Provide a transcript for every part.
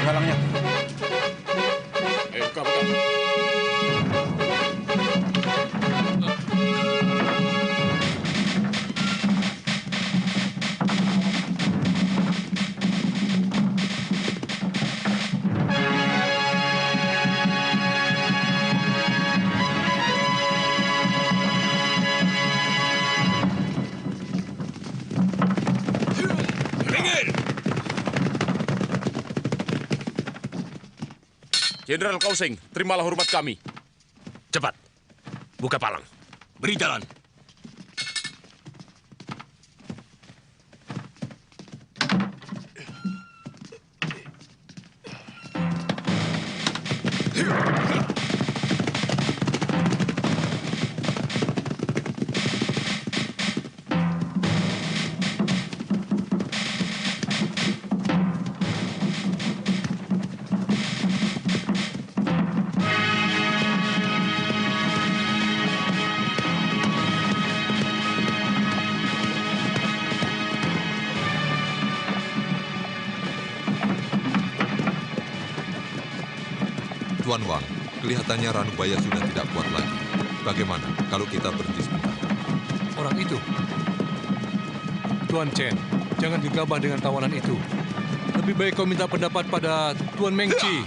Penggalangnya. Buka, buka. Jenderal Kausing, terimalah hormat kami. Cepat, buka palang. Beri jalan. Tuan Wang, kelihatannya Ranubaya sudah tidak kuat lagi. Bagaimana kalau kita berhenti sebentar? Orang itu? Tuan Chen, jangan gegabah dengan tawanan itu. Lebih baik kau minta pendapat pada Tuan Meng Chi.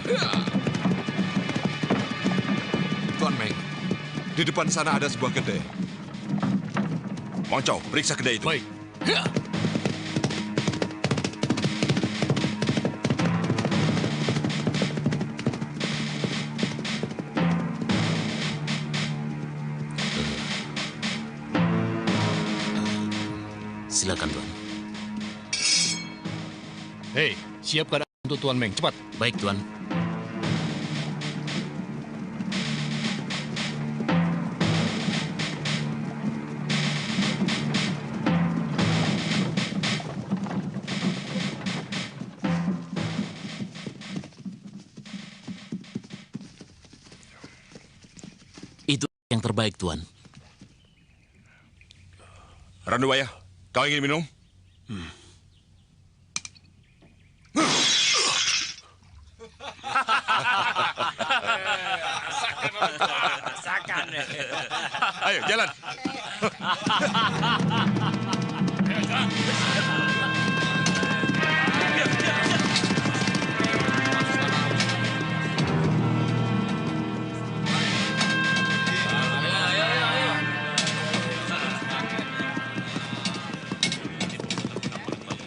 Tuan Meng, di depan sana ada sebuah kedai. Wang Chao, periksa kedai itu. Baik. Silakan, Tuan. Hei, siap keadaan untuk Tuan Meng. Cepat. Baik, Tuan. Itu yang terbaik, Tuan. Ranubaya, kau ingin minum? Ayo, jalan.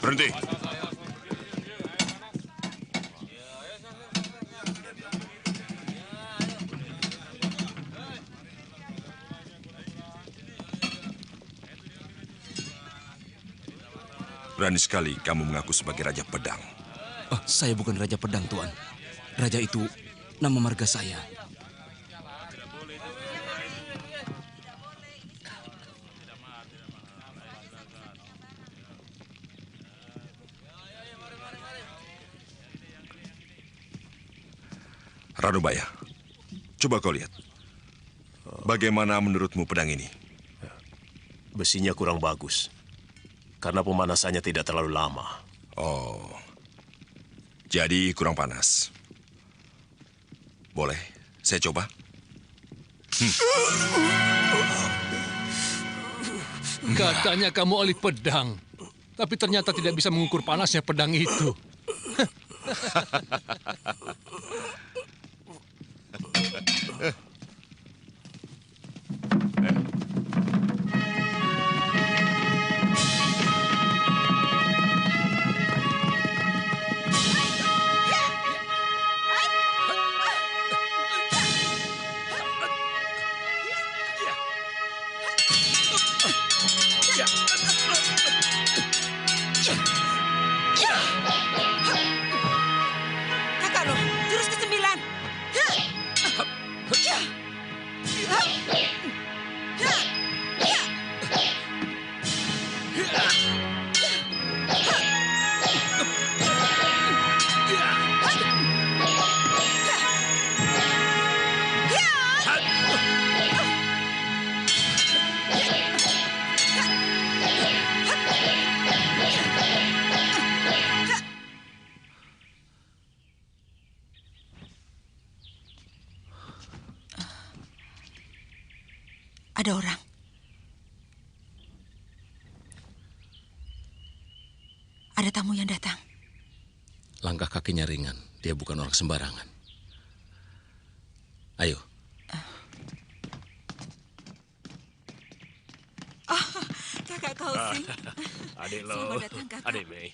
Berhenti. Berani sekali kamu mengaku sebagai Raja Pedang. Oh, saya bukan Raja Pedang, Tuan. Raja itu nama marga saya. Ranubaya, coba kau lihat. Bagaimana menurutmu pedang ini? Besinya kurang bagus. Karena pemanasannya tidak terlalu lama. Oh, jadi kurang panas. Boleh, saya coba. Katanya kamu ahli pedang. Tapi ternyata tidak bisa mengukur panasnya pedang itu. Kakak lo, jurus ke-9. Ada orang. Ada tamu yang datang. Langkah kakinya ringan. Dia bukan orang sembarangan. Ayo. Kakak Kausin. Adik Lo, Selamat datang, Kakak. Adik Mei.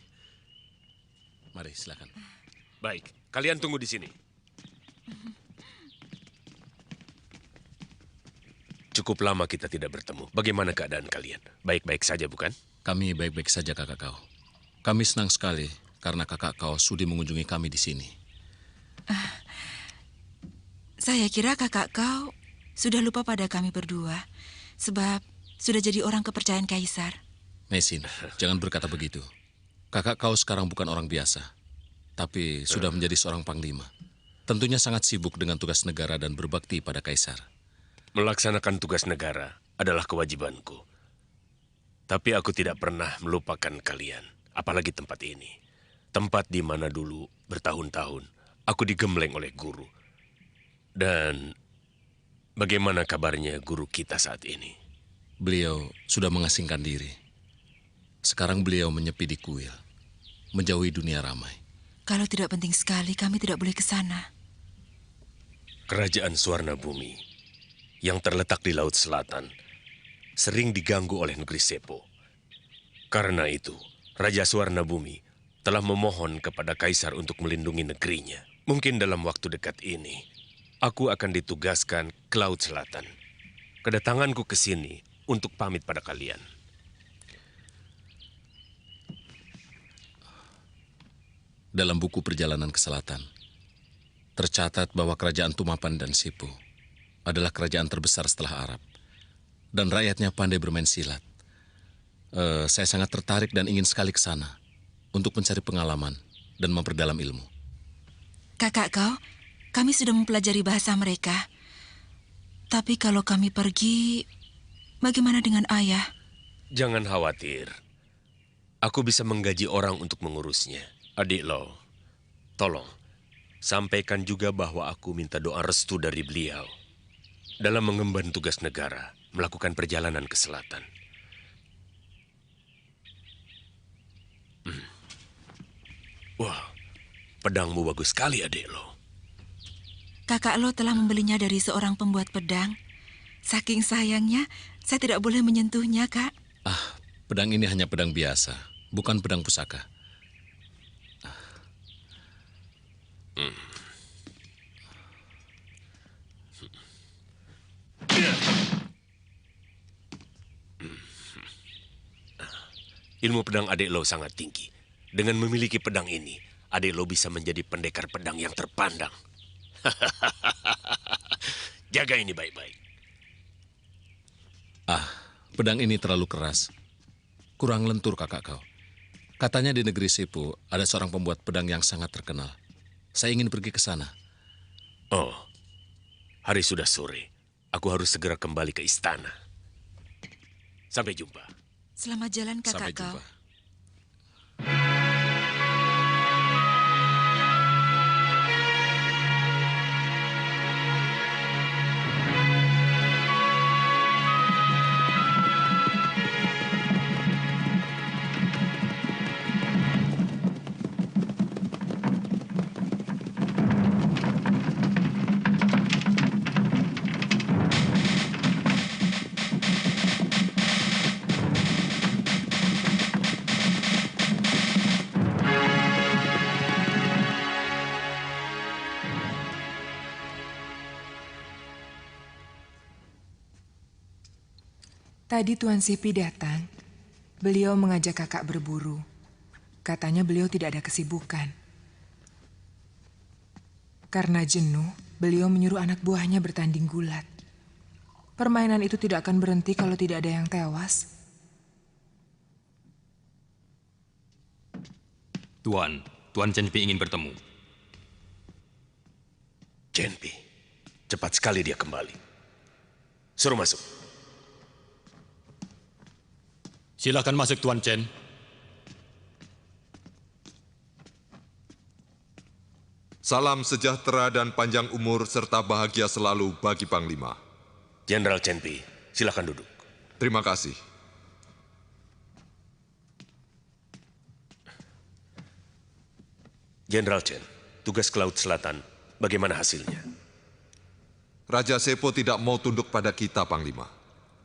Mari, silakan. Baik, kalian tunggu di sini. Cukup lama kita tidak bertemu. Bagaimana keadaan kalian? Baik-baik saja, bukan? Kami baik-baik saja, kakak kau. Kami senang sekali karena kakak kau sudi mengunjungi kami di sini. Saya kira kakak kau sudah lupa pada kami berdua. Sebab sudah jadi orang kepercayaan Kaisar. Mesin, jangan berkata begitu. Kakak kau sekarang bukan orang biasa, tapi sudah menjadi seorang panglima. Tentunya sangat sibuk dengan tugas negara dan berbakti pada Kaisar. Melaksanakan tugas negara adalah kewajibanku. Tapi aku tidak pernah melupakan kalian, apalagi tempat ini. Tempat di mana dulu bertahun-tahun aku digembleng oleh guru. Dan bagaimana kabarnya guru kita saat ini? Beliau sudah mengasingkan diri. Sekarang beliau menyepi di kuil, menjauhi dunia ramai. Kalau tidak penting sekali, kami tidak boleh ke sana. Kerajaan Suwarna Bumi yang terletak di Laut Selatan sering diganggu oleh negeri Sepo. Karena itu, Raja Suwarna Bumi telah memohon kepada Kaisar untuk melindungi negerinya. Mungkin dalam waktu dekat ini, aku akan ditugaskan ke Laut Selatan. Kedatanganku ke sini untuk pamit pada kalian. Dalam buku perjalanan ke selatan, tercatat bahwa kerajaan Tumapan dan Sipu adalah kerajaan terbesar setelah Arab. Dan rakyatnya pandai bermain silat. Saya sangat tertarik dan ingin sekali ke sana untuk mencari pengalaman dan memperdalam ilmu. Kakak kau, kami sudah mempelajari bahasa mereka. Tapi kalau kami pergi, bagaimana dengan ayah? Jangan khawatir. Aku bisa menggaji orang untuk mengurusnya. Adik Lo, tolong sampaikan juga bahwa aku minta doa restu dari beliau dalam mengemban tugas negara, melakukan perjalanan ke selatan. Wah, pedangmu bagus sekali, adik Lo. Kakak lo telah membelinya dari seorang pembuat pedang. Saking sayangnya, saya tidak boleh menyentuhnya, Kak. Pedang ini hanya pedang biasa, bukan pedang pusaka. Ilmu pedang adik Lo sangat tinggi. Dengan memiliki pedang ini, adik Lo bisa menjadi pendekar pedang yang terpandang. Jaga ini baik-baik. Pedang ini terlalu keras. Kurang lentur, kakak kau. Katanya di negeri Sipu ada seorang pembuat pedang yang sangat terkenal. Saya ingin pergi ke sana. Oh, hari sudah sore. Aku harus segera kembali ke istana. Sampai jumpa. Selamat jalan, Sampai kakak kau. jumpa. Tadi Tuan Sipi datang. Beliau mengajak kakak berburu. Katanya beliau tidak ada kesibukan. Karena jenuh, beliau menyuruh anak buahnya bertanding gulat. Permainan itu tidak akan berhenti kalau tidak ada yang tewas. Tuan Cenpi ingin bertemu. Cenpi, cepat sekali dia kembali. Suruh masuk. Silakan masuk, Tuan Chen. Salam sejahtera dan panjang umur serta bahagia selalu bagi Panglima. Jenderal Cenpi, silakan duduk. Terima kasih. Jenderal Chen, tugas ke Laut Selatan, bagaimana hasilnya? Raja Sepo tidak mau tunduk pada kita, Panglima.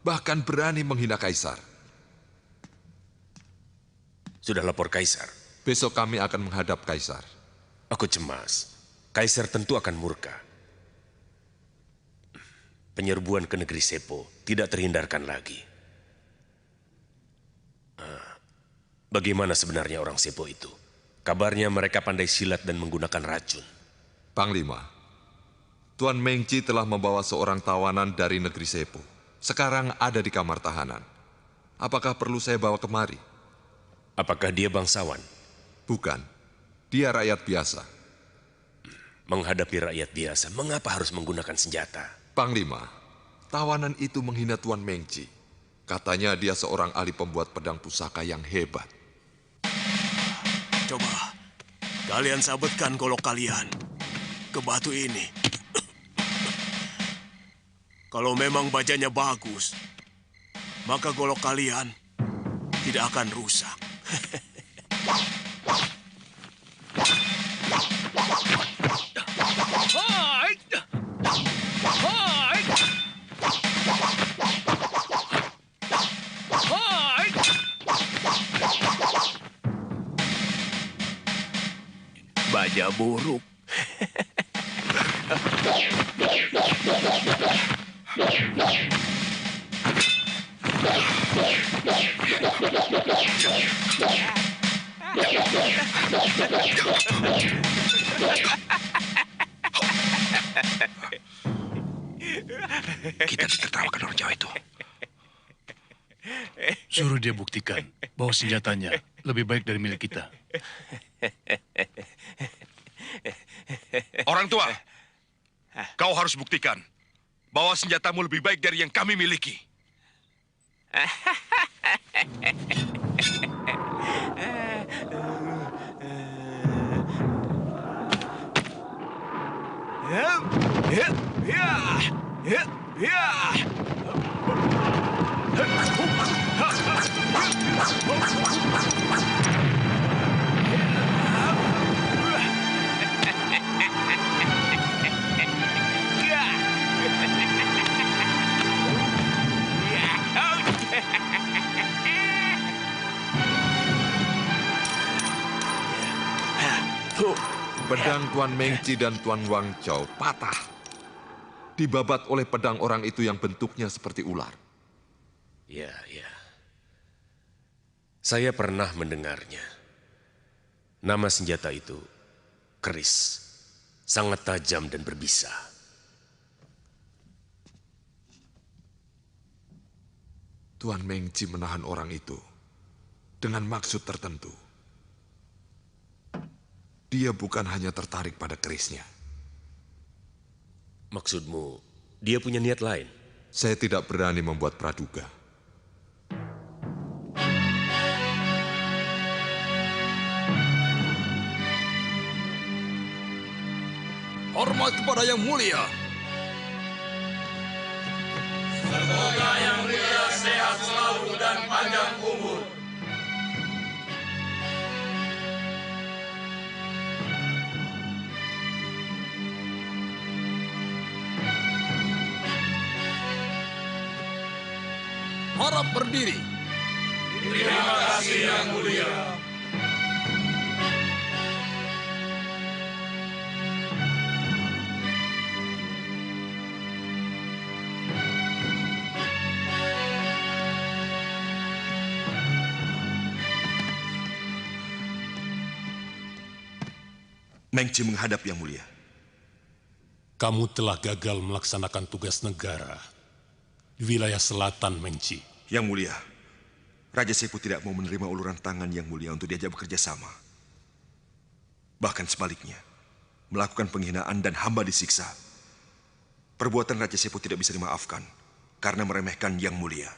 Bahkan berani menghina Kaisar. Sudah lapor Kaisar? Besok kami akan menghadap Kaisar. Aku cemas. Kaisar tentu akan murka. Penyerbuan ke negeri Sepo tidak terhindarkan lagi. Bagaimana sebenarnya orang Sepo itu? Kabarnya mereka pandai silat dan menggunakan racun. Panglima, Tuan Mengci telah membawa seorang tawanan dari negeri Sepo. Sekarang ada di kamar tahanan. Apakah perlu saya bawa kemari? Apakah dia bangsawan? Bukan. Dia rakyat biasa. Menghadapi rakyat biasa, mengapa harus menggunakan senjata? Panglima, tawanan itu menghina Tuan Mengci. Katanya dia seorang ahli pembuat pedang pusaka yang hebat. Coba, kalian sabetkan golok kalian ke batu ini. Kalau memang bajanya bagus, maka golok kalian tidak akan rusak. Baja buruk. Kita ditertawakan orang Jawa itu. Suruh dia buktikan bahwa senjatanya lebih baik dari milik kita. Orang tua, kau harus buktikan bahwa senjatamu lebih baik dari yang kami miliki. Pedang Tuan Mengci dan Tuan Wang Chao patah. Dibabat oleh pedang orang itu yang bentuknya seperti ular. Ya. Saya pernah mendengarnya. Nama senjata itu keris. Sangat tajam dan berbisa. Tuan Mengci menahan orang itu dengan maksud tertentu. Dia bukan hanya tertarik pada kerisnya. Maksudmu, dia punya niat lain? Saya tidak berani membuat praduga. Hormat kepada yang mulia. Semoga yang mulia sehat selalu dan panjang umur. Harap berdiri. Terima kasih yang mulia. Mengci menghadap Yang Mulia. Kamu telah gagal melaksanakan tugas negara di wilayah selatan, Mengci. Yang Mulia, Raja Sepo tidak mau menerima uluran tangan Yang Mulia untuk diajak bekerja sama. Bahkan sebaliknya, melakukan penghinaan dan hamba disiksa. Perbuatan Raja Sepo tidak bisa dimaafkan karena meremehkan Yang Mulia.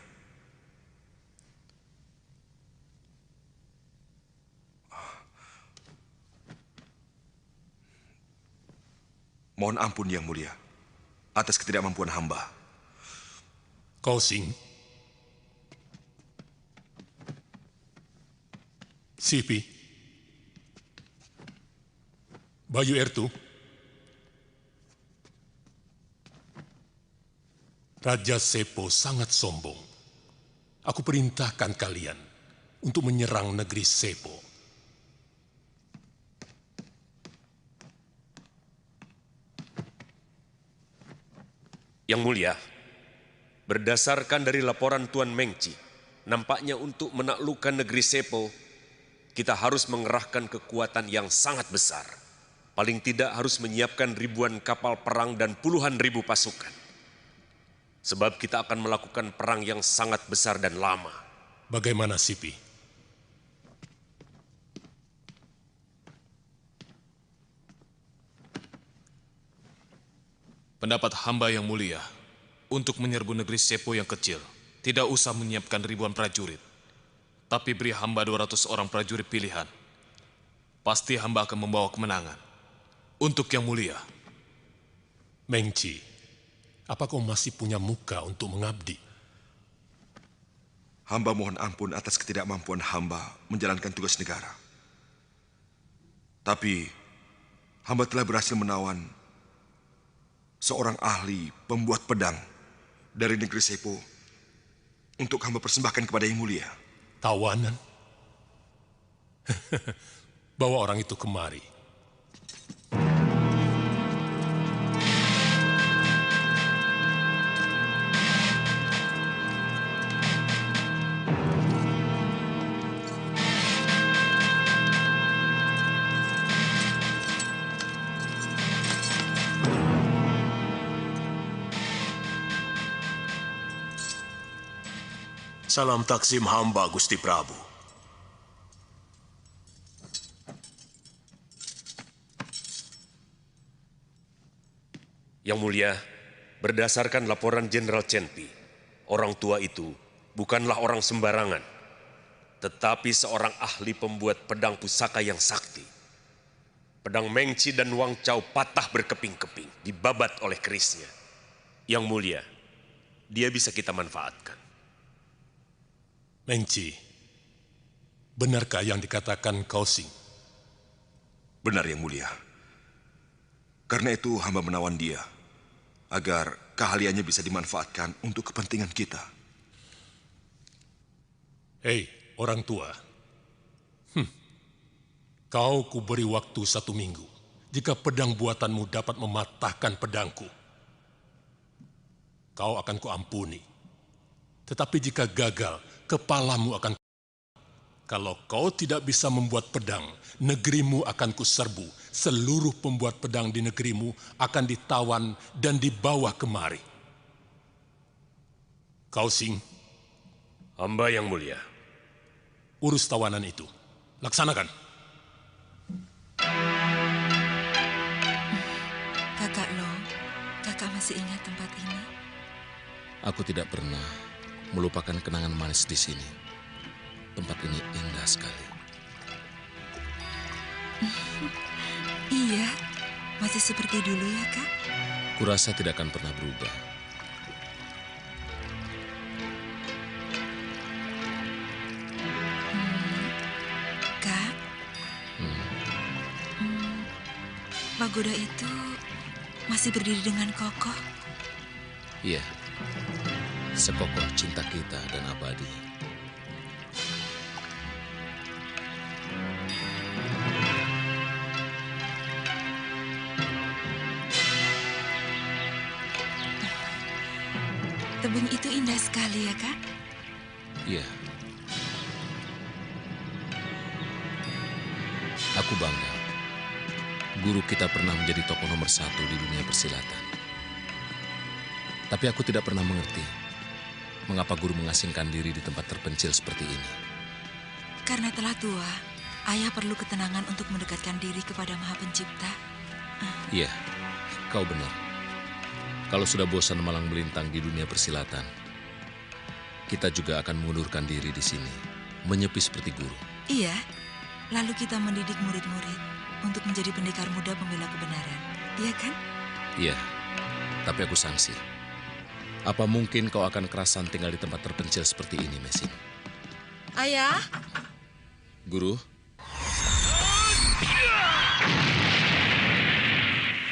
Mohon ampun Yang Mulia atas ketidakmampuan hamba. Kausing, Sipi, Bayu Ertu, Raja Sepo sangat sombong. Aku perintahkan kalian untuk menyerang negeri Sepo. Yang Mulia, berdasarkan dari laporan Tuan Mengci, nampaknya untuk menaklukkan negeri Sepo, kita harus mengerahkan kekuatan yang sangat besar. Paling tidak harus menyiapkan ribuan kapal perang dan puluhan ribu pasukan. Sebab kita akan melakukan perang yang sangat besar dan lama. Bagaimana, Sipi? Pendapat hamba Yang Mulia, untuk menyerbu negeri Sepo yang kecil, tidak usah menyiapkan ribuan prajurit. Tapi beri hamba 200 orang prajurit pilihan. Pasti hamba akan membawa kemenangan. Untuk Yang Mulia. Mengci, apa kau masih punya muka untuk mengabdi? Hamba mohon ampun atas ketidakmampuan hamba menjalankan tugas negara. Tapi, hamba telah berhasil menawan seorang ahli pembuat pedang dari negeri Sepo untuk hamba persembahkan kepada Yang Mulia. Tawanan? Bawa orang itu kemari. Salam taksim hamba, Gusti Prabu. Yang Mulia, berdasarkan laporan Jenderal Chenpi, orang tua itu bukanlah orang sembarangan, tetapi seorang ahli pembuat pedang pusaka yang sakti. Pedang Mengci dan Wang Chao patah berkeping-keping, dibabat oleh kerisnya. Yang Mulia, dia bisa kita manfaatkan. Mengci, benarkah yang dikatakan Kausing? Benar, Yang Mulia. Karena itu hamba menawan dia, agar keahliannya bisa dimanfaatkan untuk kepentingan kita. Hei, orang tua. Kau kuberi waktu 1 minggu. Jika pedang buatanmu dapat mematahkan pedangku, kau akan kuampuni. Tetapi jika gagal, kepalamu akan. Kalau kau tidak bisa membuat pedang, negerimu akan kuserbu. Seluruh pembuat pedang di negerimu akan ditawan dan dibawa kemari. Kausing, hamba Yang Mulia. Urus tawanan itu. Laksanakan. Kakak Lo, kakak masih ingat tempat ini? Aku tidak pernah melupakan kenangan manis di sini. Tempat ini indah sekali. Iya, masih seperti dulu ya, Kak? Kurasa tidak akan pernah berubah. Kak, pagoda itu masih berdiri dengan kokoh. Iya, sekokoh cinta kita dan abadi. Tebing itu indah sekali ya, Kak? Iya. Aku bangga Guru kita pernah menjadi tokoh nomor 1 di dunia persilatan. Tapi aku tidak pernah mengerti mengapa guru mengasingkan diri di tempat terpencil seperti ini. Karena telah tua, ayah perlu ketenangan untuk mendekatkan diri kepada Maha Pencipta. Iya, kau benar. Kalau sudah bosan malang melintang di dunia persilatan, kita juga akan mengundurkan diri di sini, menyepi seperti guru. Iya, lalu kita mendidik murid-murid untuk menjadi pendekar muda pembela kebenaran. Iya kan? Iya, tapi aku sangsi. Apa mungkin kau akan kerasan tinggal di tempat terpencil seperti ini, Mesin? Ayah? Guru?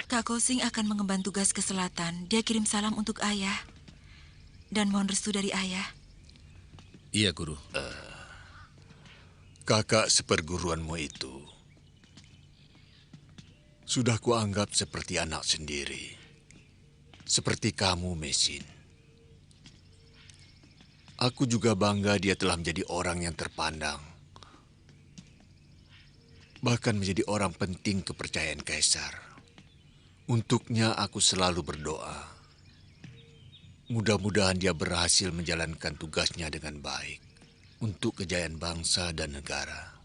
Kak Kosing akan mengemban tugas ke selatan. Dia kirim salam untuk ayah. Dan mohon restu dari ayah. Iya, Guru. Kakak seperguruanmu itu sudah kuanggap seperti anak sendiri. Seperti kamu, Mesin. Aku juga bangga dia telah menjadi orang yang terpandang. Bahkan menjadi orang penting kepercayaan Kaisar. Untuknya aku selalu berdoa. Mudah-mudahan dia berhasil menjalankan tugasnya dengan baik untuk kejayaan bangsa dan negara.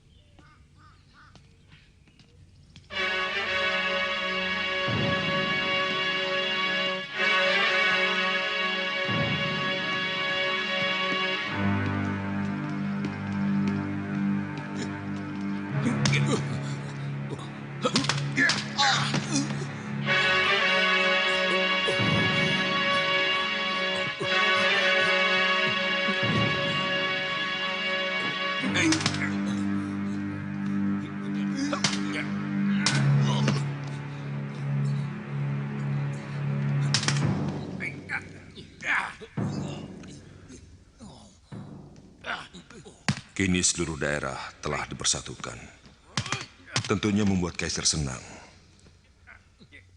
Kini seluruh daerah telah dipersatukan. Tentunya membuat Kaisar senang.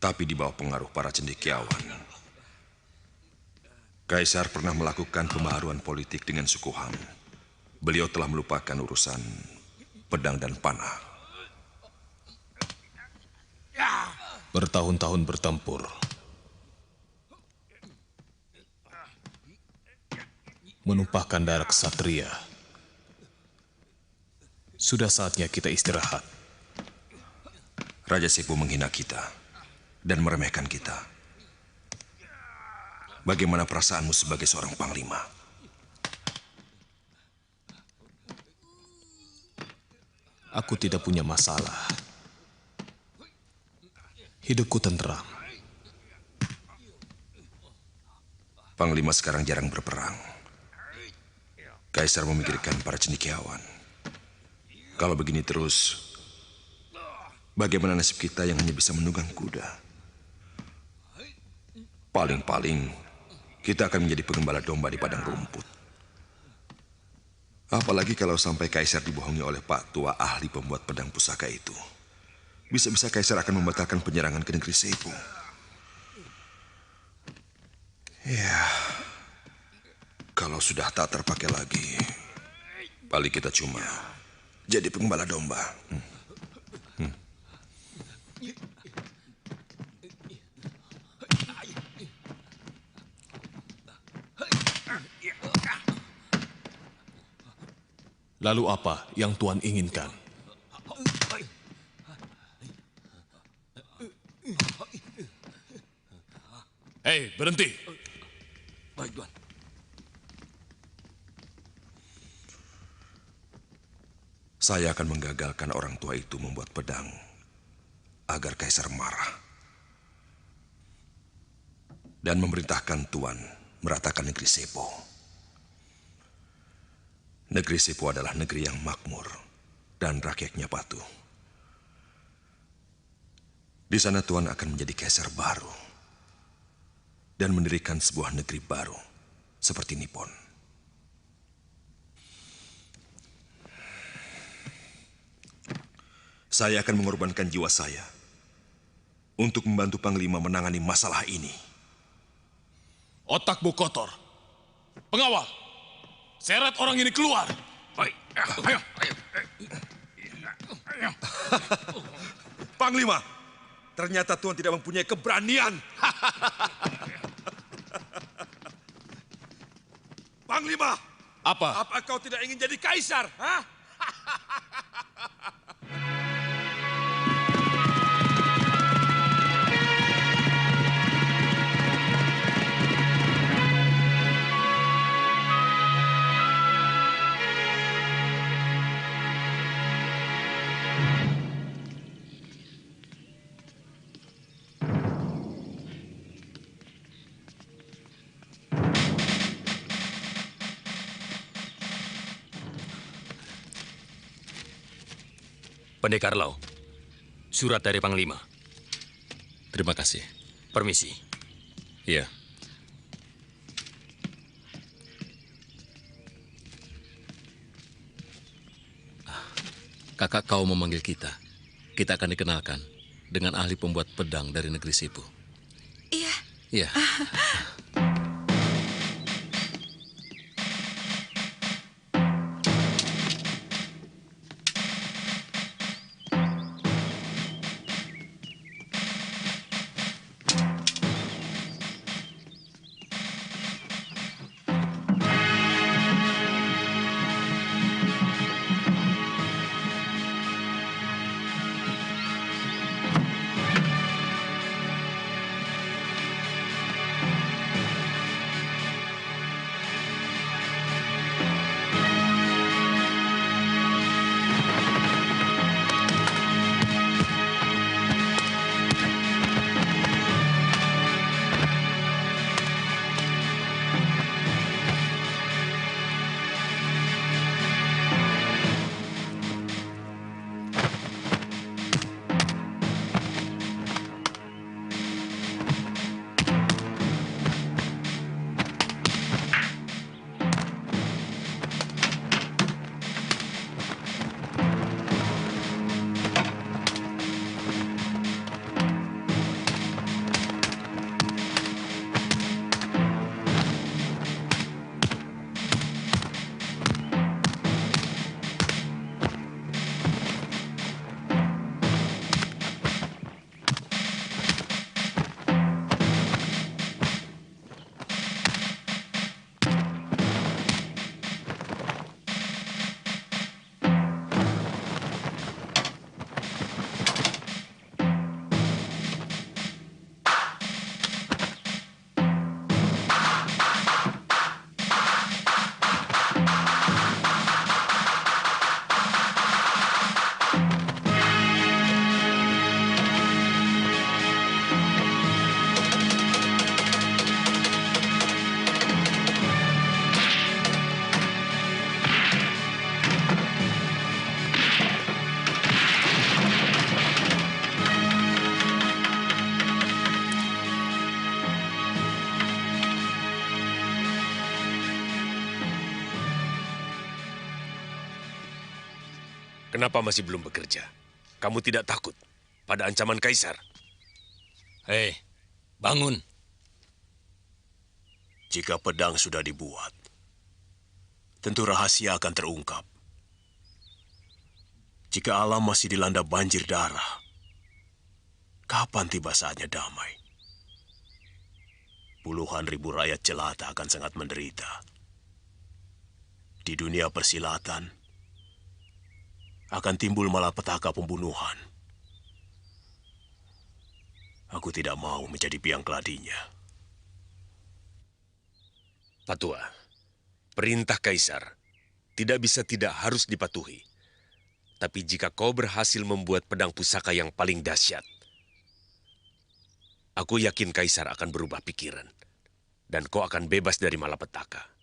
Tapi di bawah pengaruh para cendekiawan. Kaisar pernah melakukan pembaharuan politik dengan suku Han. Beliau telah melupakan urusan pedang dan panah. Bertahun-tahun bertempur. Menumpahkan darah ksatria. Sudah saatnya kita istirahat. Raja Sepo menghina kita dan meremehkan kita. Bagaimana perasaanmu sebagai seorang panglima? Aku tidak punya masalah. Hidupku tenteram. Panglima sekarang jarang berperang. Kaisar memikirkan para cendekiawan. Kalau begini terus, bagaimana nasib kita yang hanya bisa menunggang kuda? Paling-paling, kita akan menjadi pengembala domba di padang rumput. Apalagi kalau sampai Kaisar dibohongi oleh Pak Tua ahli pembuat pedang pusaka itu. Bisa-bisa Kaisar akan membatalkan penyerangan ke negeri Sepo. Ya, kalau sudah tak terpakai lagi, paling kita cuma jadi pengembala domba. Lalu apa yang Tuan inginkan? Hei, berhenti! Baik, Tuan. Saya akan menggagalkan orang tua itu membuat pedang agar Kaisar marah. Dan memerintahkan Tuan meratakan negeri Sepo. Negeri Sepo adalah negeri yang makmur dan rakyatnya patuh. Di sana Tuan akan menjadi Kaisar baru dan mendirikan sebuah negeri baru seperti Nippon. Saya akan mengorbankan jiwa saya untuk membantu Panglima menangani masalah ini. Otakmu kotor. Pengawal, seret orang ini keluar. Baik, ayo. Panglima, Ternyata Tuan tidak mempunyai keberanian. Panglima! Apa? Apa kau tidak ingin jadi kaisar? Hah? Pendekar Lau, surat dari Panglima. Terima kasih. Permisi. Iya. Kakak kau memanggil kita. Kita akan dikenalkan dengan ahli pembuat pedang dari negeri Sipu. Iya. Iya. Kenapa masih belum bekerja? Kamu tidak takut pada ancaman kaisar? Hei, bangun. Jika pedang sudah dibuat, tentu rahasia akan terungkap. Jika alam masih dilanda banjir darah, kapan tiba saatnya damai? Puluhan ribu rakyat jelata akan sangat menderita. Di dunia persilatan, akan timbul malapetaka pembunuhan. Aku tidak mau menjadi biang keladinya. Patua, perintah kaisar tidak bisa tidak harus dipatuhi. Tapi jika kau berhasil membuat pedang pusaka yang paling dahsyat, aku yakin kaisar akan berubah pikiran. Dan kau akan bebas dari malapetaka.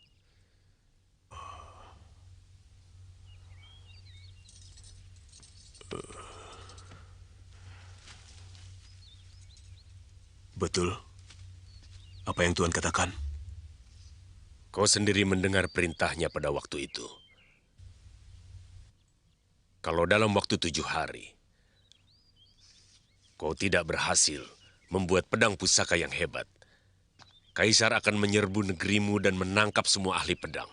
Betul apa yang Tuan katakan? Kau sendiri mendengar perintahnya pada waktu itu. Kalau dalam waktu 7 hari, kau tidak berhasil membuat pedang pusaka yang hebat, kaisar akan menyerbu negerimu dan menangkap semua ahli pedang.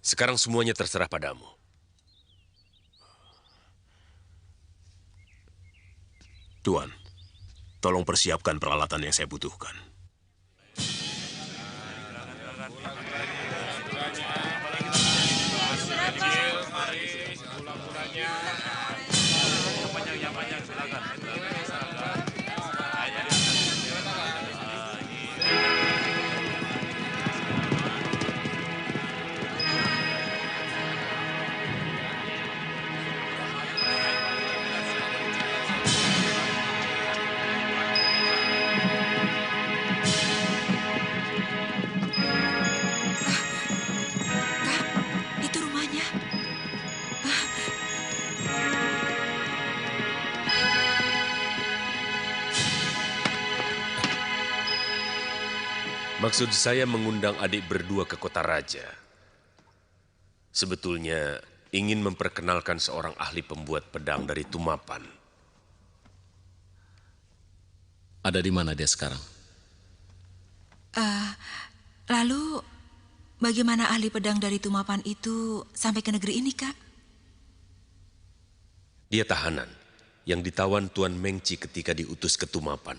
Sekarang semuanya terserah padamu. Tuan, Tolong persiapkan peralatan yang saya butuhkan. Itu rumahnya. Maksud saya mengundang adik berdua ke kota raja. Sebetulnya ingin memperkenalkan seorang ahli pembuat pedang dari Tumapan. Ada di mana dia sekarang? Lalu, bagaimana ahli pedang dari Tumapan itu sampai ke negeri ini, Kak? Dia tahanan yang ditawan Tuan Mengci ketika diutus ke Tumapan.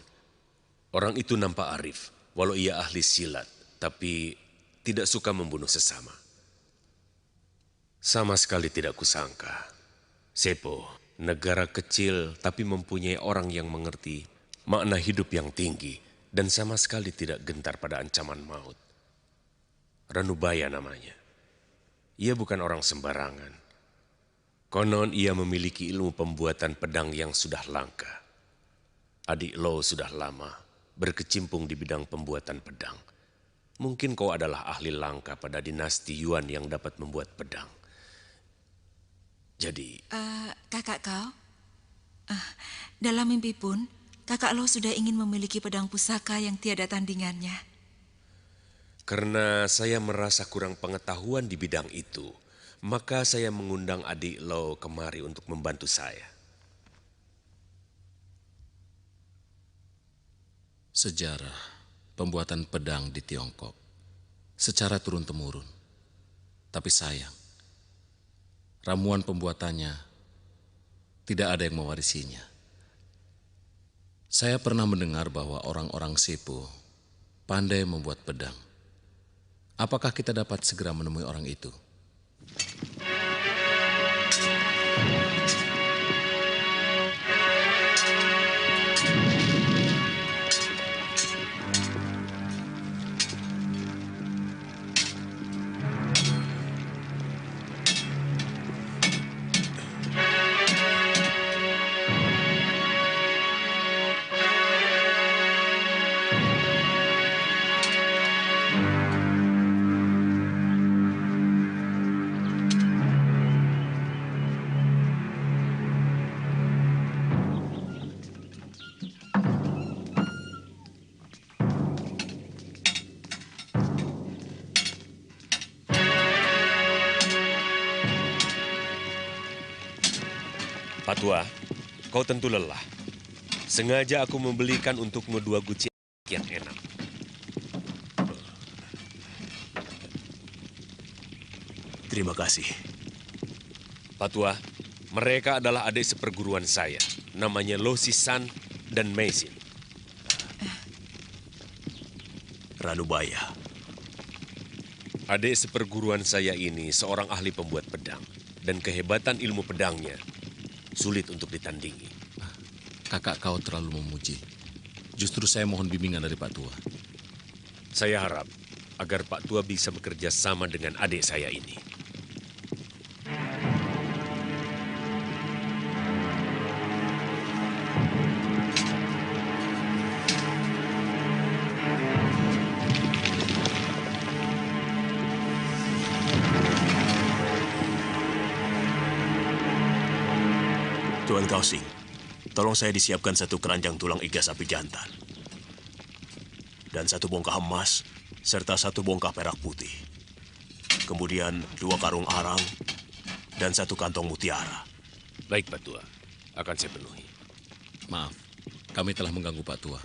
Orang itu nampak arif, walau ia ahli silat, tapi tidak suka membunuh sesama. Sama sekali tidak kusangka. Sepo, negara kecil tapi mempunyai orang yang mengerti makna hidup yang tinggi dan sama sekali tidak gentar pada ancaman maut. Ranubaya namanya. Ia bukan orang sembarangan. Konon ia memiliki ilmu pembuatan pedang yang sudah langka. Adik Lo sudah lama berkecimpung di bidang pembuatan pedang. Mungkin kau adalah ahli langka pada dinasti Yuan yang dapat membuat pedang. Jadi... kakak kau? Dalam mimpi pun, kakak Lo sudah ingin memiliki pedang pusaka yang tiada tandingannya. Karena saya merasa kurang pengetahuan di bidang itu, maka saya mengundang adik Lo kemari untuk membantu saya. Sejarah pembuatan pedang di Tiongkok secara turun-temurun. Tapi sayang, ramuan pembuatannya tidak ada yang mewarisinya. Saya pernah mendengar bahwa orang-orang Sepo pandai membuat pedang. Apakah kita dapat segera menemui orang itu? Pak Tua, kau tentu lelah. Sengaja aku membelikan untukmu 2 guci yang enak. Terima kasih. Pak Tua, mereka adalah adik seperguruan saya. Namanya Lo Sisan dan Meisin. Ranubaya. Adik seperguruan saya ini seorang ahli pembuat pedang. Dan kehebatan ilmu pedangnya sulit untuk ditandingi. Kakak kau terlalu memuji. Justru saya mohon bimbingan dari Pak Tua. Saya harap agar Pak Tua bisa bekerja sama dengan adik saya ini. Tuan Kausing, tolong saya disiapkan 1 keranjang tulang iga sapi jantan. Dan 1 bongkah emas, serta 1 bongkah perak putih. Kemudian 2 karung arang, dan 1 kantong mutiara. Baik, Pak Tua. Akan saya penuhi. Maaf, kami telah mengganggu Pak Tua.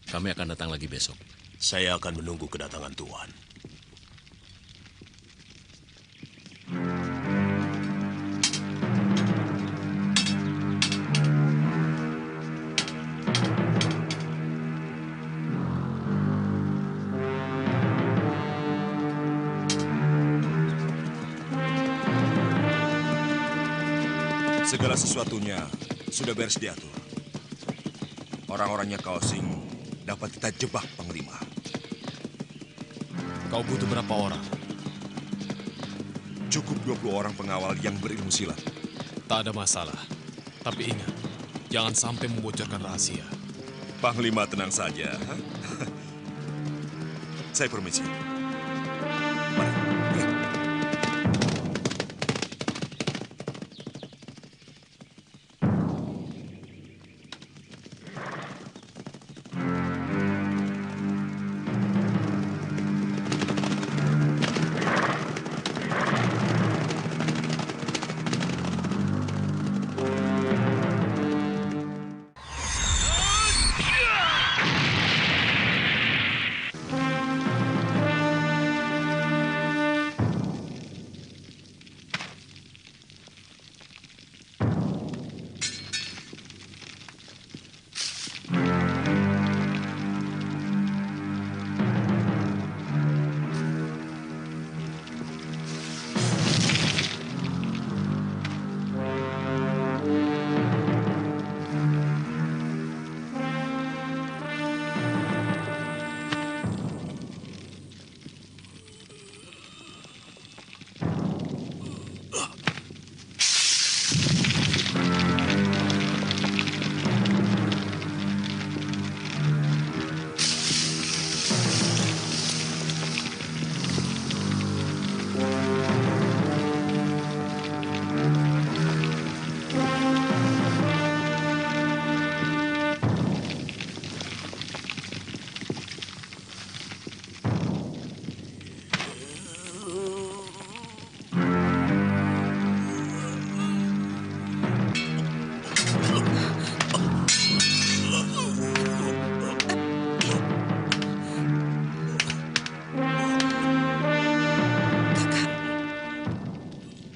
Kami akan datang lagi besok. Saya akan menunggu kedatangan Tuan. Segala sesuatunya sudah beres diatur. Orang-orangnya Kaosing dapat kita jebak, Panglima. Kau butuh berapa orang? Cukup 20 orang pengawal yang berilmu silat. Tak ada masalah. Tapi ingat, jangan sampai membocorkan rahasia. Panglima tenang saja. Saya permisi.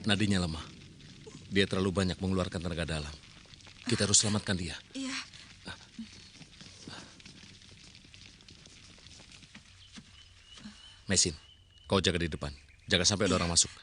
Nadinya lemah. Dia terlalu banyak mengeluarkan tenaga dalam. Kita harus selamatkan dia. Iya. Mesin, kau jaga di depan. Jangan sampai ada orang masuk.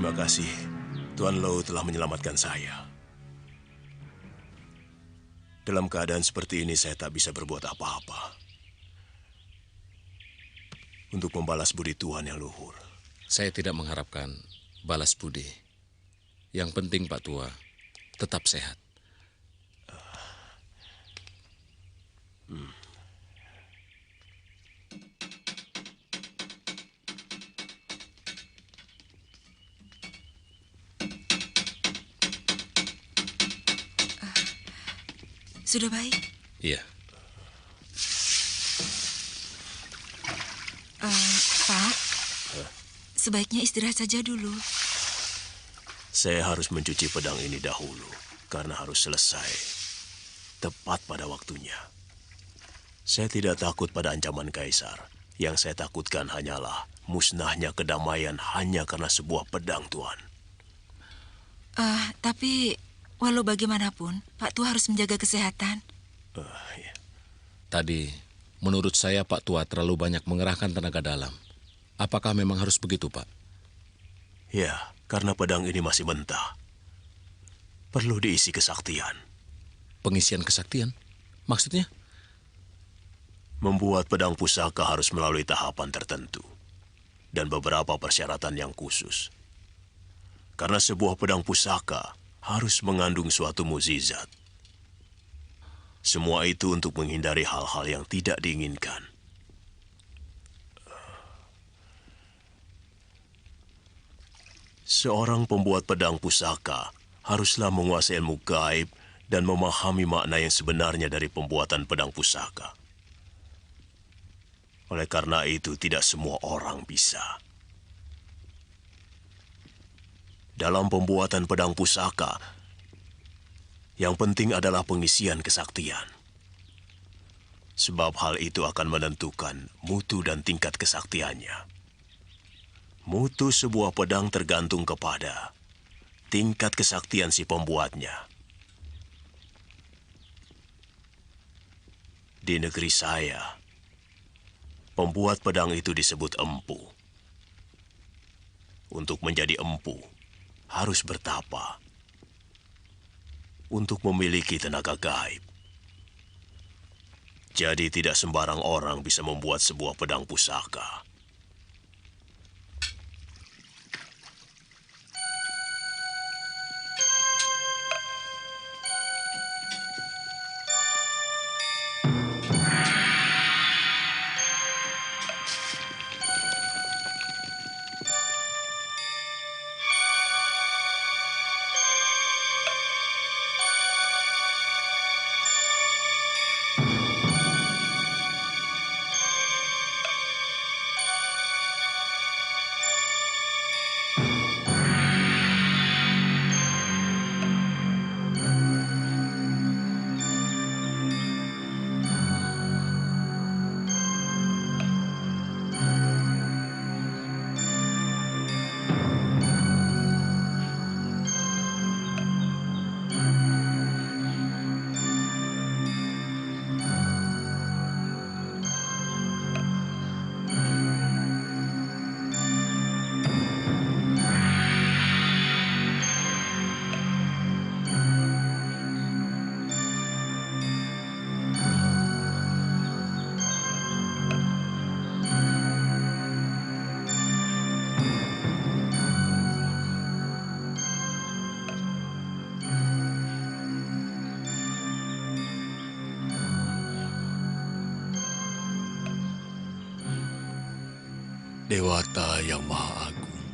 Terima kasih. Tuan Low telah menyelamatkan saya. Dalam keadaan seperti ini, saya tak bisa berbuat apa-apa. Untuk membalas budi Tuan yang luhur. Saya tidak mengharapkan balas budi. Yang penting, Pak Tua, tetap sehat. Sudah baik? Iya. Pak, sebaiknya istirahat saja dulu. Saya harus mencuci pedang ini dahulu, karena harus selesai tepat pada waktunya. Saya tidak takut pada ancaman Kaisar. Yang saya takutkan hanyalah musnahnya kedamaian hanya karena sebuah pedang, Tuan. Tapi walau bagaimanapun, Pak Tua harus menjaga kesehatan. Ya. Tadi, menurut saya Pak Tua terlalu banyak mengerahkan tenaga dalam. Apakah memang harus begitu, Pak? Ya, karena pedang ini masih mentah. Perlu diisi kesaktian. Pengisian kesaktian? Maksudnya? Membuat pedang pusaka harus melalui tahapan tertentu. Dan beberapa persyaratan yang khusus. Karena sebuah pedang pusaka harus mengandung suatu mukjizat. Semua itu untuk menghindari hal-hal yang tidak diinginkan. Seorang pembuat pedang pusaka haruslah menguasai ilmu gaib dan memahami makna yang sebenarnya dari pembuatan pedang pusaka. Oleh karena itu, tidak semua orang bisa. Dalam pembuatan pedang pusaka, yang penting adalah pengisian kesaktian. Sebab hal itu akan menentukan mutu dan tingkat kesaktiannya. Mutu sebuah pedang tergantung kepada tingkat kesaktian si pembuatnya. Di negeri saya, pembuat pedang itu disebut empu. Untuk menjadi empu, harus bertapa. Untuk memiliki tenaga gaib. Jadi tidak sembarang orang bisa membuat sebuah pedang pusaka. Dewata yang Maha Agung,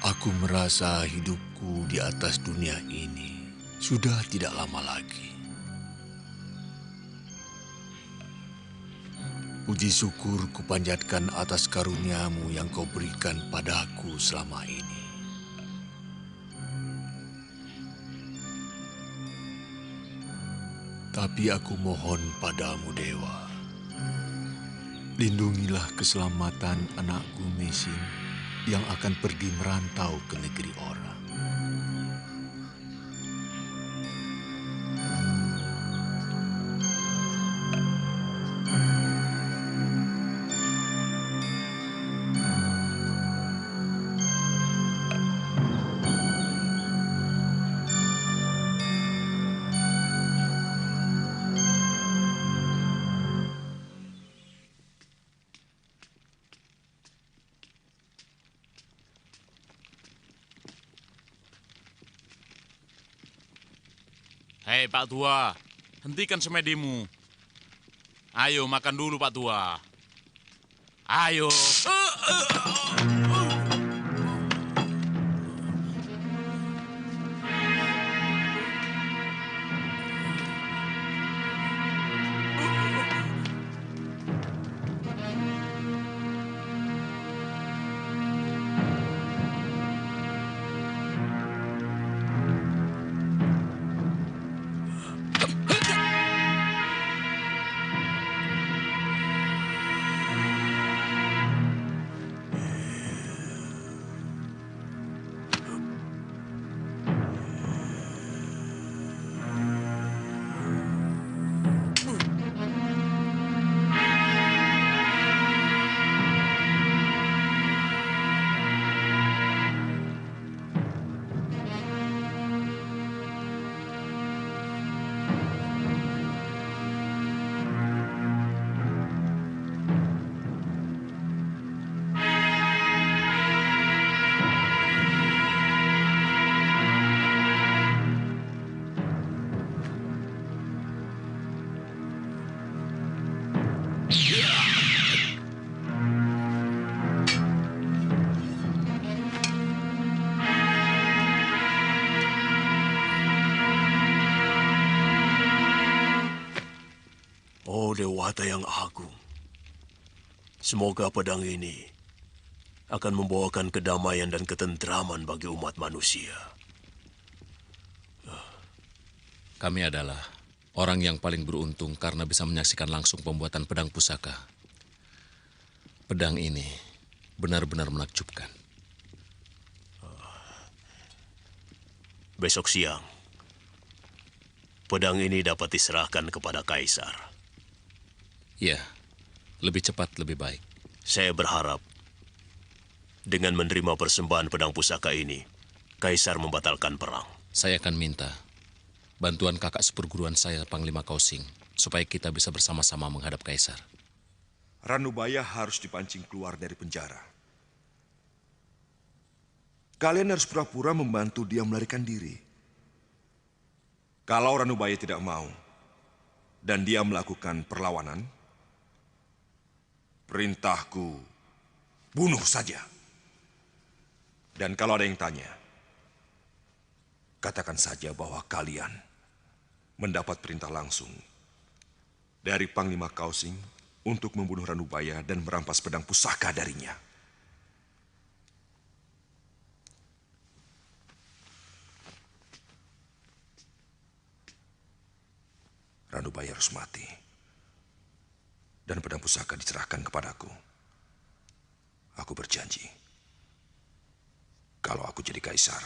aku merasa hidupku di atas dunia ini sudah tidak lama lagi. Puji syukur kupanjatkan atas karuniamu yang kau berikan padaku selama ini. Tapi aku mohon padamu, Dewa. Lindungilah keselamatan anakku Mesin yang akan pergi merantau ke negeri orang. Hei Pak Tua, hentikan semedimu. Ayo makan dulu Pak Tua. Ayo. Dewata yang agung, semoga pedang ini akan membawakan kedamaian dan ketentraman bagi umat manusia. Kami adalah orang yang paling beruntung karena bisa menyaksikan langsung pembuatan pedang pusaka. Pedang ini benar-benar menakjubkan. Besok siang, pedang ini dapat diserahkan kepada Kaisar. Ya, lebih cepat lebih baik. Saya berharap dengan menerima persembahan pedang pusaka ini, Kaisar membatalkan perang. Saya akan minta bantuan kakak seperguruan saya, Panglima Kausing, supaya kita bisa bersama-sama menghadap Kaisar. Ranubaya harus dipancing keluar dari penjara. Kalian harus pura-pura membantu dia melarikan diri. Kalau Ranubaya tidak mau dan dia melakukan perlawanan, perintahku bunuh saja. Dan kalau ada yang tanya, katakan saja bahwa kalian mendapat perintah langsung dari Panglima Kausing untuk membunuh Ranubaya dan merampas pedang pusaka darinya. Ranubaya harus mati dan pedang pusaka diserahkan kepadaku. Aku berjanji, kalau aku jadi kaisar,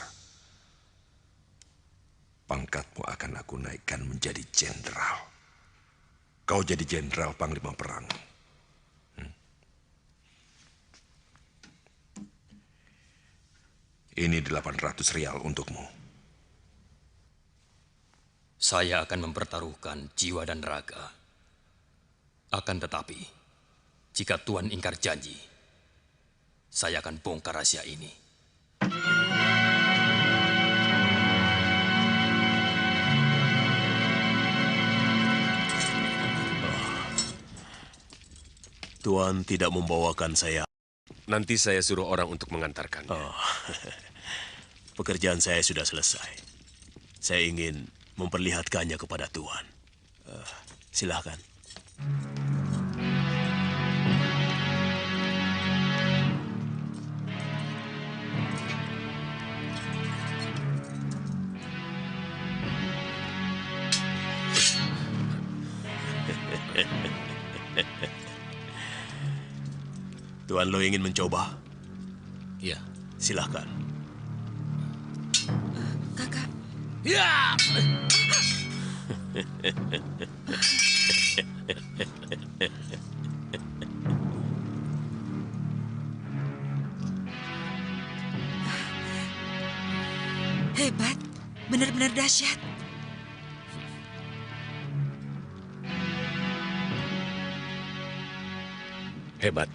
pangkatmu akan aku naikkan menjadi jenderal. Kau jadi jenderal panglima perang. Ini 800 rial untukmu. Saya akan mempertaruhkan jiwa dan raga. Akan tetapi, jika Tuan ingkar janji, saya akan bongkar rahasia ini. Tuan tidak membawakan saya. Nanti saya suruh orang untuk mengantarkannya. Pekerjaan saya sudah selesai. Saya ingin memperlihatkannya kepada Tuan. Silakan. Tuan Lo ingin mencoba? Iya. Silakan. Kakak. Ya! Hebat, benar-benar dahsyat. Hebat.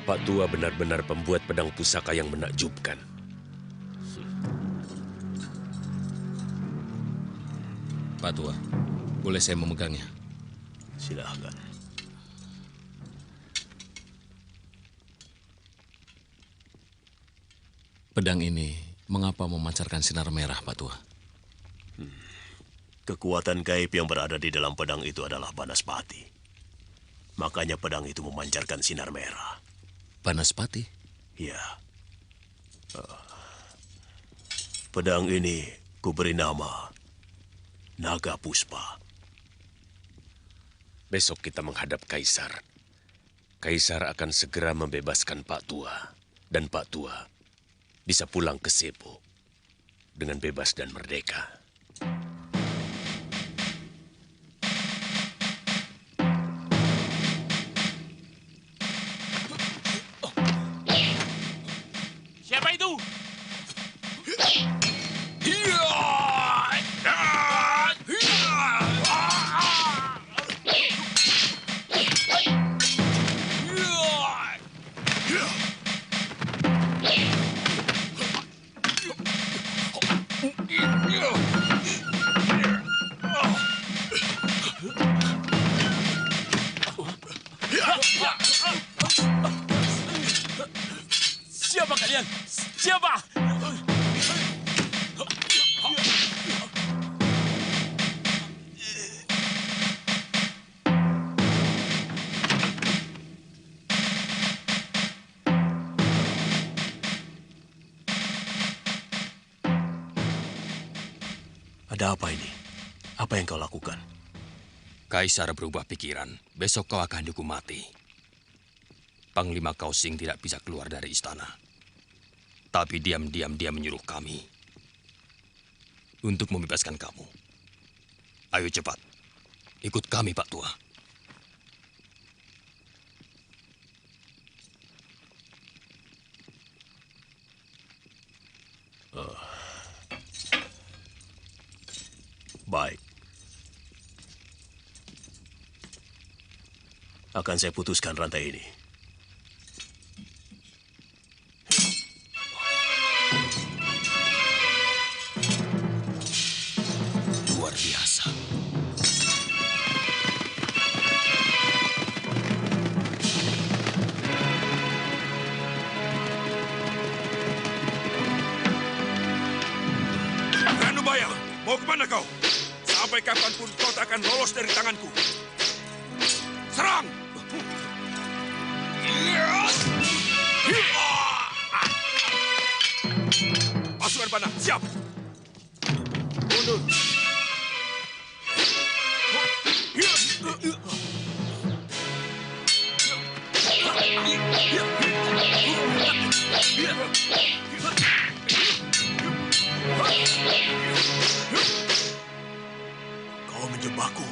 Pak Tua benar-benar pembuat pedang pusaka yang menakjubkan. Pak Tua, boleh saya memegangnya? Silakan. Pedang ini mengapa memancarkan sinar merah, Pak Tua? Kekuatan gaib yang berada di dalam pedang itu adalah Banaspati. Makanya pedang itu memancarkan sinar merah. Banaspati? Ya. Pedang ini kuberi nama Naga Puspa. Besok kita menghadap Kaisar. Kaisar akan segera membebaskan Pak Tua. Dan Pak Tua bisa pulang ke Sepo dengan bebas dan merdeka. Siapa itu? Siapa kalian? Siapa? Ada apa ini? Apa yang kau lakukan? Kaisar berubah pikiran. Besok kau akan dihukum mati. Panglima Kausing tidak bisa keluar dari istana. Tapi diam-diam dia menyuruh kami untuk membebaskan kamu. Ayo cepat, ikut kami, Pak Tua. Baik. Akan saya putuskan rantai ini. Luar biasa. Ranubaya, mau kemana kau? Sampai kapanpun kau tak akan lolos dari tanganku. Serang! Pasukan panah, siap! Mundur! Kau menjebakku.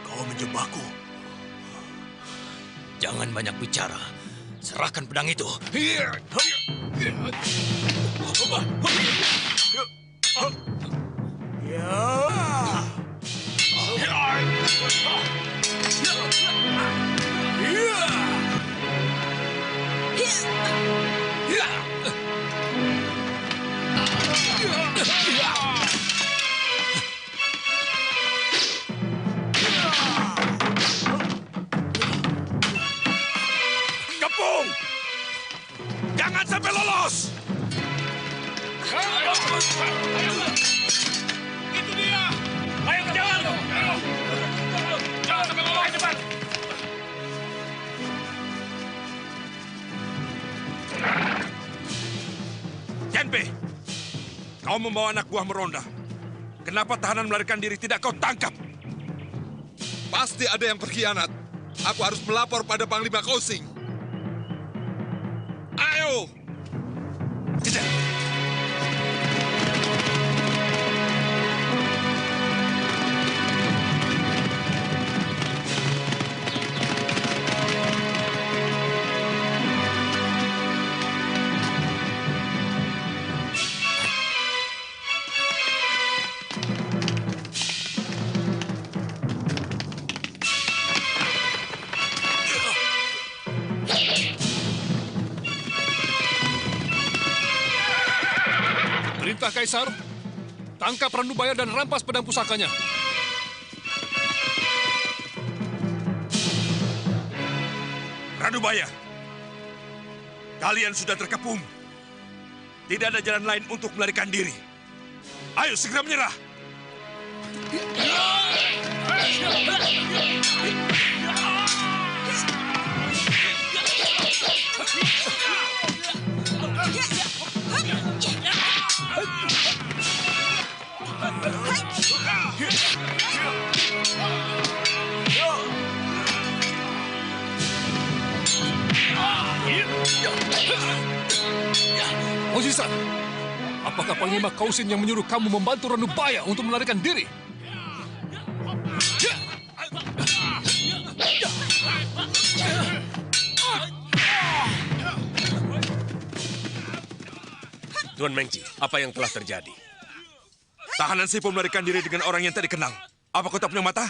Kau menjebakku. Jangan banyak bicara. Serahkan pedang itu. Kepung! Jangan sampai lolos! Itu dia! Ayo kejar! Ayo! Jangan sampai lolos, cepat! Genpe, kau membawa anak buah meronda. Kenapa tahanan melarikan diri tidak kau tangkap? Pasti ada yang berkhianat. Aku harus melapor pada Panglima Kausing. Ayo! Kejar! Perintah Kaisar, tangkap Ranubaya dan rampas pedang pusakanya. Ranubaya, kalian sudah terkepung. Tidak ada jalan lain untuk melarikan diri. Ayo segera menyerah. Ojisan, apakah Panglima Kausing yang menyuruh kamu membantu Ranubaya untuk melarikan diri? Tuan Mengci, apa yang telah terjadi? Tahanan Sipo melarikan diri dengan orang yang tak dikenal. Apa kau tak punya mata?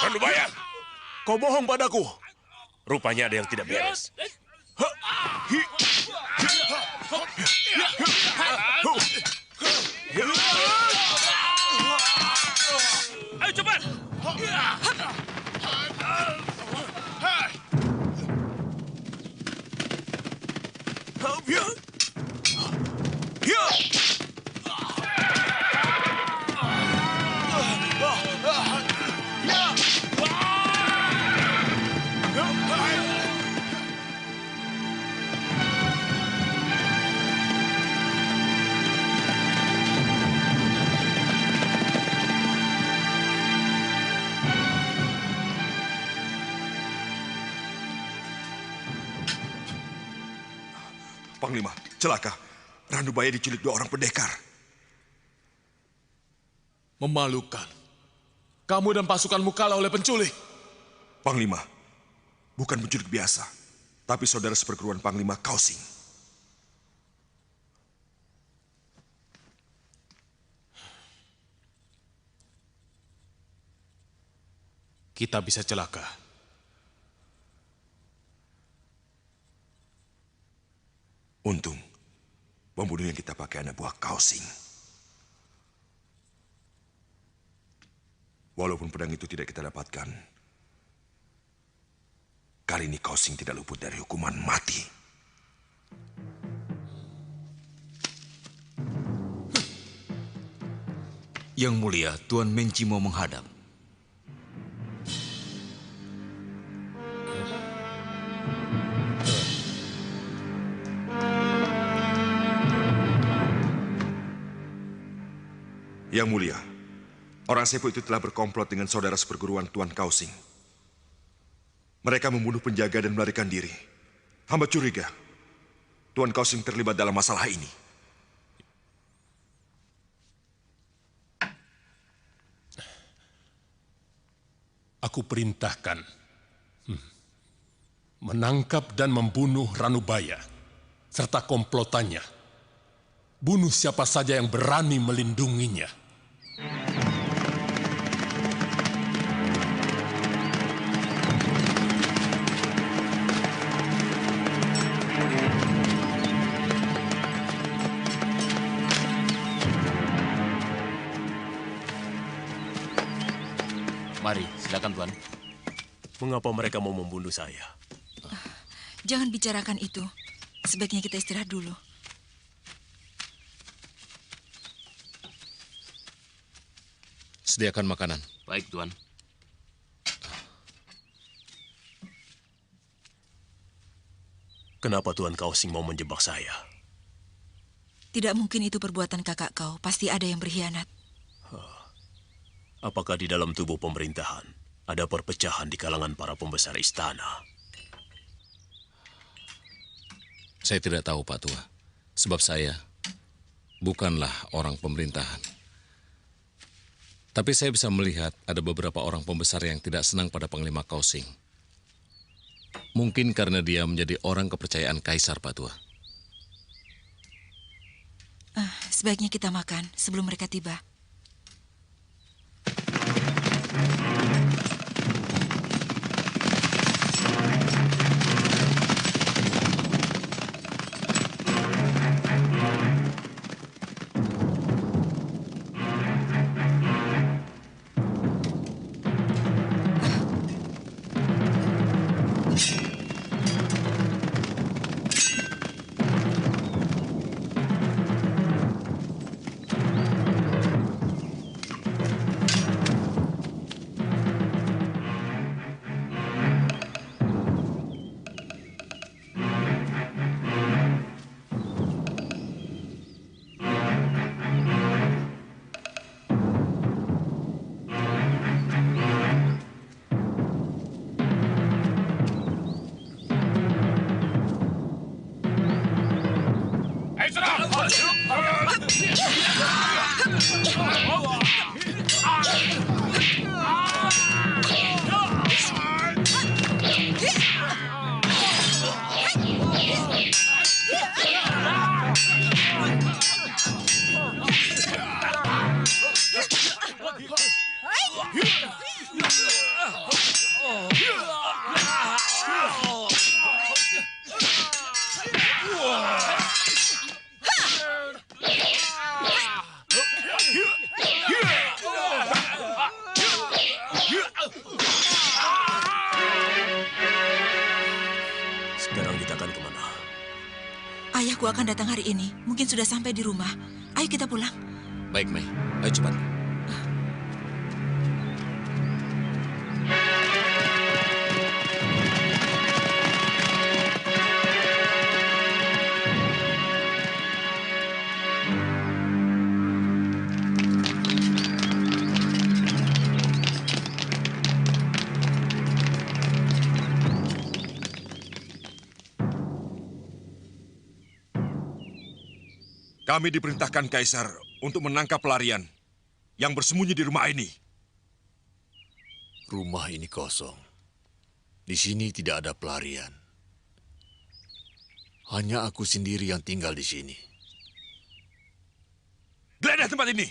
Ranubaya! Kau bohong padaku. Rupanya ada yang tidak beres. Ayo cepat! Panglima, celaka. Ranubaya diculik 2 orang pendekar. Memalukan. Kamu dan pasukanmu kalah oleh penculik. Panglima, bukan penculik biasa, tapi saudara seperguruan Panglima Kaosing. Kita bisa celaka. Untung, pembunuh yang kita pakai anak buah Kaosing. Walaupun pedang itu tidak kita dapatkan, kali ini Kaosing tidak luput dari hukuman mati. Yang mulia, Tuan Mengci mau menghadap. Yang mulia, orang Sepo itu telah berkomplot dengan saudara seperguruan Tuan Kaosing. Mereka membunuh penjaga dan melarikan diri. Hamba curiga, Tuan Kaosing terlibat dalam masalah ini. Aku perintahkan menangkap dan membunuh Ranubaya serta komplotannya. Bunuh siapa saja yang berani melindunginya. Mari, silakan Tuan. Mengapa mereka mau membunuh saya? Jangan bicarakan itu. Sebaiknya kita istirahat dulu. Sediakan makanan. Baik, Tuan. Kenapa Tuan Kaosing mau menjebak saya? Tidak mungkin itu perbuatan kakak kau. Pasti ada yang berkhianat. Apakah di dalam tubuh pemerintahan ada perpecahan di kalangan para pembesar istana? Saya tidak tahu, Pak Tua. Sebab saya bukanlah orang pemerintahan. Tapi saya bisa melihat ada beberapa orang pembesar yang tidak senang pada Panglima Kaosing. Mungkin karena dia menjadi orang kepercayaan Kaisar, Pak Tua. Sebaiknya kita makan sebelum mereka tiba. Sekarang kita akan kemana? Ayahku akan datang hari ini. Mungkin sudah sampai di rumah. Ayo kita pulang. Baik, Mei. Ayo cepat. Kami diperintahkan Kaisar untuk menangkap pelarian yang bersembunyi di rumah ini. Rumah ini kosong. Di sini tidak ada pelarian. Hanya aku sendiri yang tinggal di sini. Geledah tempat ini!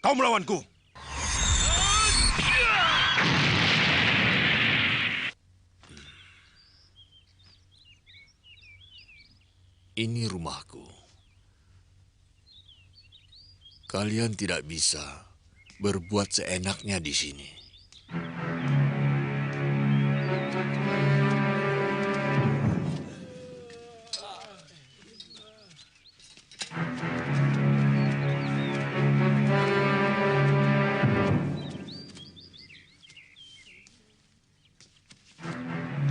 Kau melawanku! Ini rumahku. Kalian tidak bisa berbuat seenaknya di sini.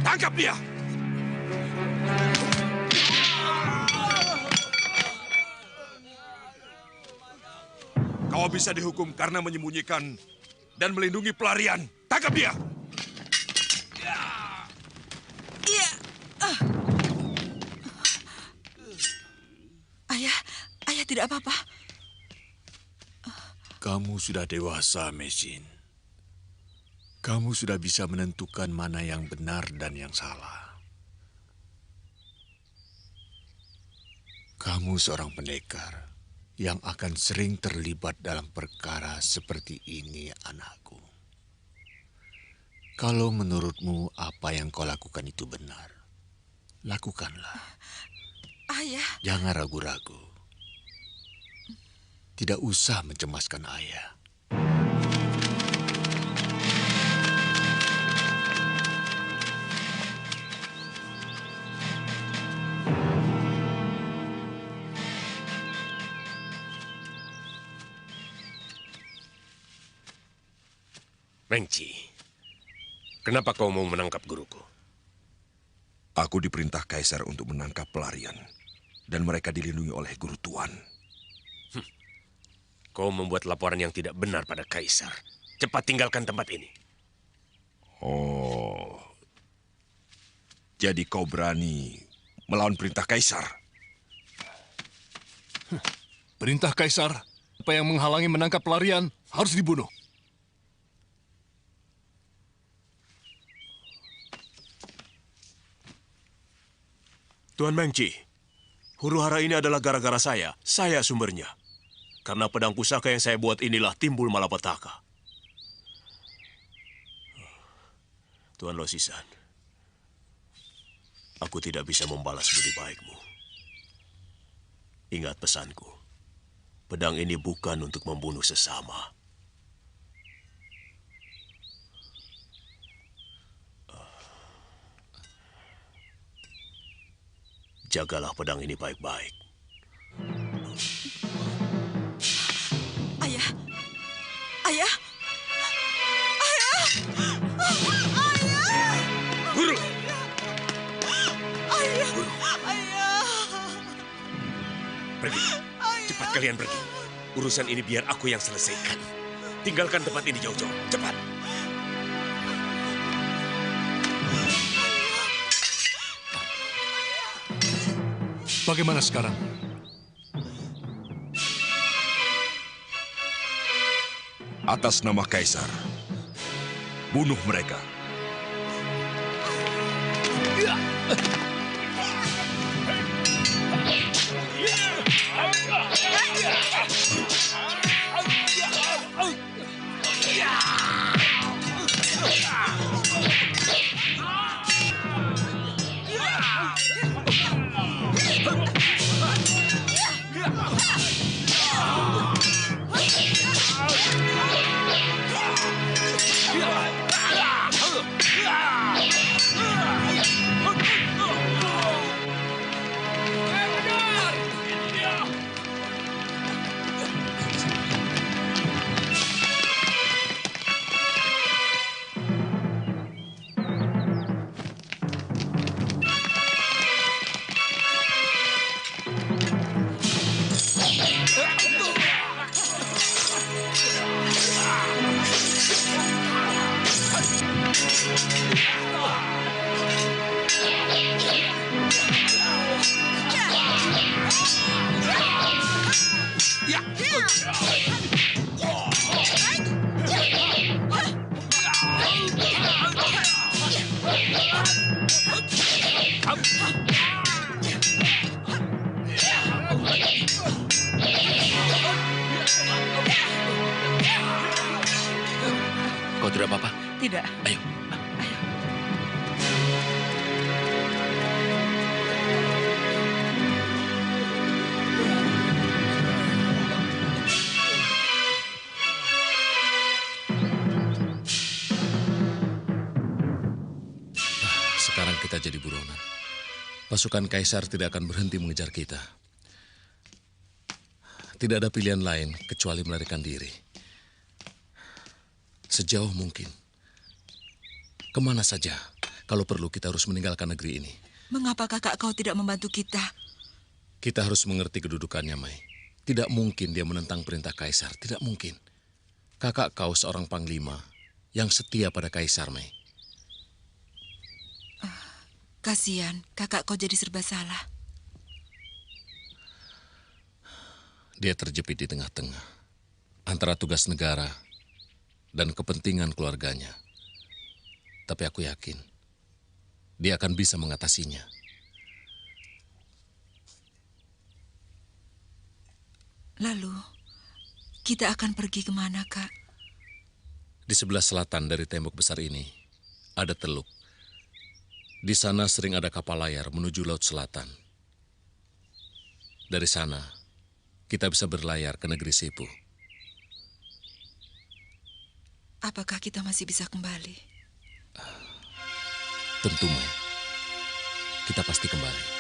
Tangkap dia! Kau bisa dihukum karena menyembunyikan dan melindungi pelarian. Tangkap dia! Iya. Ayah tidak apa-apa. Kamu sudah dewasa, Mesin. Kamu sudah bisa menentukan mana yang benar dan yang salah. Kamu seorang pendekar yang akan sering terlibat dalam perkara seperti ini, anakku. Kalau menurutmu apa yang kau lakukan itu benar, lakukanlah. Ayah. Jangan ragu-ragu. Tidak usah mencemaskan ayah. Mengci, kenapa kau mau menangkap guruku? Aku diperintah Kaisar untuk menangkap pelarian, dan mereka dilindungi oleh guru tuan. Kau membuat laporan yang tidak benar pada Kaisar. Cepat tinggalkan tempat ini. Oh, jadi kau berani melawan perintah Kaisar? Perintah Kaisar, apa yang menghalangi menangkap pelarian harus dibunuh. Tuan Mengci, huru-hara ini adalah gara-gara saya. Saya sumbernya. Karena pedang pusaka yang saya buat inilah timbul malapetaka. Tuan Losisan, aku tidak bisa membalas budi baikmu. Ingat pesanku, pedang ini bukan untuk membunuh sesama. Jagalah pedang ini baik-baik. Ayah. Ayah. Ayah. Ayah. Guru. Ayah. Ayah. Pergi. Cepat kalian pergi. Urusan ini biar aku yang selesaikan. Tinggalkan tempat ini jauh-jauh. Cepat. Bagaimana sekarang? Atas nama Kaisar, bunuh mereka. Kau tidak apa-apa? Tidak. Ayo. Sekarang kita jadi buronan. Pasukan Kaisar tidak akan berhenti mengejar kita. Tidak ada pilihan lain kecuali melarikan diri. Sejauh mungkin. Kemana saja, kalau perlu kita harus meninggalkan negeri ini. Mengapa kakak kau tidak membantu kita? Kita harus mengerti kedudukannya, Mai. Tidak mungkin dia menentang perintah Kaisar, tidak mungkin. Kakak kau seorang panglima yang setia pada Kaisar, Mai. Kasihan, kakak kau jadi serba salah. Dia terjepit di tengah-tengah antara tugas negara dan kepentingan keluarganya. Tapi aku yakin dia akan bisa mengatasinya. Lalu, kita akan pergi kemana, Kak? Di sebelah selatan dari tembok besar ini ada teluk. Di sana sering ada kapal layar menuju Laut Selatan. Dari sana, kita bisa berlayar ke negeri Sepu. Apakah kita masih bisa kembali? Tentu, Mai. Kita pasti kembali.